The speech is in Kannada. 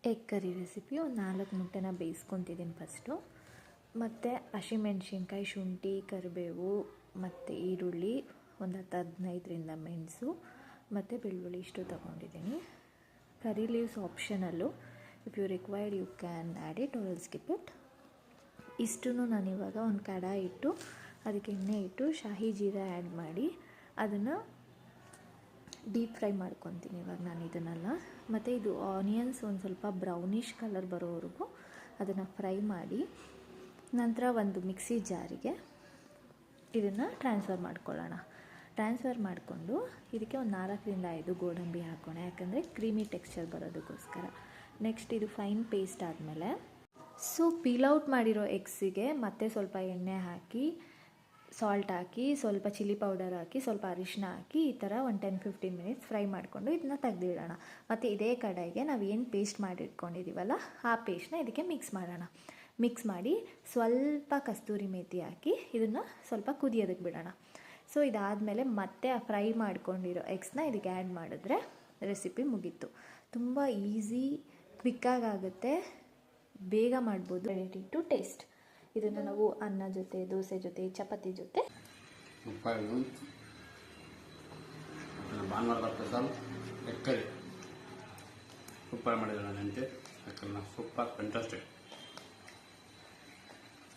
Egg curry recipe. ಒಂದು 4 ಮೊಟ್ಟೆನ ಬೇಯಿಸ್ಕೊತಿದ್ದೀನಿ ಫಸ್ಟು. ಮತ್ತು ಹಸಿಮೆಣ್ಸಿನ್ಕಾಯಿ, ಶುಂಠಿ, ಕರಿಬೇವು ಮತ್ತು ಈರುಳ್ಳಿ, ಒಂದು 10-15ರಿಂದ ಮೆಣಸು ಮತ್ತು ಬೆಳ್ಳುಳ್ಳಿ ಇಷ್ಟು ತೊಗೊಂಡಿದ್ದೀನಿ. Curry leaves optional. If you required you can add it or skip it. ಇಷ್ಟನ್ನು ನಾನಿವಾಗ ಒಂದು ಕಡಾಯಿ ಇಟ್ಟು ಅದಕ್ಕೆ ಎಣ್ಣೆ ಇಟ್ಟು ಶಾಹಿ ಜೀರಾ ಆ್ಯಡ್ ಮಾಡಿ ಅದನ್ನು ಡೀಪ್ ಫ್ರೈ ಮಾಡ್ಕೊತೀನಿ ಇವಾಗ ನಾನು ಇದನ್ನೆಲ್ಲ. ಮತ್ತು ಇದು ಆನಿಯನ್ಸ್ ಒಂದು ಸ್ವಲ್ಪ ಬ್ರೌನಿಷ್ ಕಲರ್ ಬರೋವರೆಗೂ ಅದನ್ನು ಫ್ರೈ ಮಾಡಿ ನಂತರ ಒಂದು ಮಿಕ್ಸಿ ಜಾರಿಗೆ ಇದನ್ನು ಟ್ರಾನ್ಸ್ಫರ್ ಮಾಡ್ಕೊಳ್ಳೋಣ. ಟ್ರಾನ್ಸ್ಫರ್ ಮಾಡಿಕೊಂಡು ಇದಕ್ಕೆ ಒಂದು 4-5 ಗೋಡಂಬಿ ಹಾಕೋಣ, ಯಾಕಂದರೆ ಕ್ರೀಮಿ ಟೆಕ್ಸ್ಚರ್ ಬರೋದಕ್ಕೋಸ್ಕರ. ನೆಕ್ಸ್ಟ್ ಇದು ಫೈನ್ ಪೇಸ್ಟ್ ಆದಮೇಲೆ ಪೀಲೌಟ್ ಮಾಡಿರೋ ಎಗ್ಸಿಗೆ ಮತ್ತೆ ಸ್ವಲ್ಪ ಎಣ್ಣೆ ಹಾಕಿ, ಸಾಲ್ಟ್ ಹಾಕಿ, ಸ್ವಲ್ಪ ಚಿಲ್ಲಿ ಪೌಡರ್ ಹಾಕಿ, ಸ್ವಲ್ಪ ಅರಿಶಿನ ಹಾಕಿ ಈ ಥರ ಒಂದು 10-15 ಮಿನಿಟ್ಸ್ ಫ್ರೈ ಮಾಡಿಕೊಂಡು ಇದನ್ನ ತೆಗೆದಿಡೋಣ. ಮತ್ತು ಇದೇ ಕಡೆಗೆ ನಾವು ಏನು ಪೇಸ್ಟ್ ಮಾಡಿಟ್ಕೊಂಡಿದ್ದೀವಲ್ಲ ಆ ಪೇಸ್ಟ್ನ ಇದಕ್ಕೆ ಮಿಕ್ಸ್ ಮಾಡೋಣ. ಮಿಕ್ಸ್ ಮಾಡಿ ಸ್ವಲ್ಪ ಕಸ್ತೂರಿ ಮೇಥಿ ಹಾಕಿ ಇದನ್ನು ಸ್ವಲ್ಪ ಕುದಿಯೋದಕ್ಕೆ ಬಿಡೋಣ. ಇದಾದಮೇಲೆ ಮತ್ತೆ ಆ ಫ್ರೈ ಮಾಡ್ಕೊಂಡಿರೋ ಎಗ್ಸ್ನ ಇದಕ್ಕೆ ಆ್ಯಡ್ ಮಾಡಿದ್ರೆ ರೆಸಿಪಿ ಮುಗೀತು. ತುಂಬ ಈಸಿ, ಕ್ವಿಕ್ಕಾಗುತ್ತೆ, ಬೇಗ ಮಾಡ್ಬೋದು. Ready to taste. ಇದನ್ನು ನಾವು ಅನ್ನ ಜೊತೆ, ದೋಸೆ ಜೊತೆ, ಚಪಾತಿ ಜೊತೆ ಭಾನುವಾರದ ಸ್ಪೆಷಲ್ ಎಗ್ ಕರಿ ಸೂಪರ್ ಮಾಡಿದ್ರೆ ನೆಂತೆ ಸೂಪರ್ ಫ್ಯಾಂಟಾಸ್ಟಿಕ್.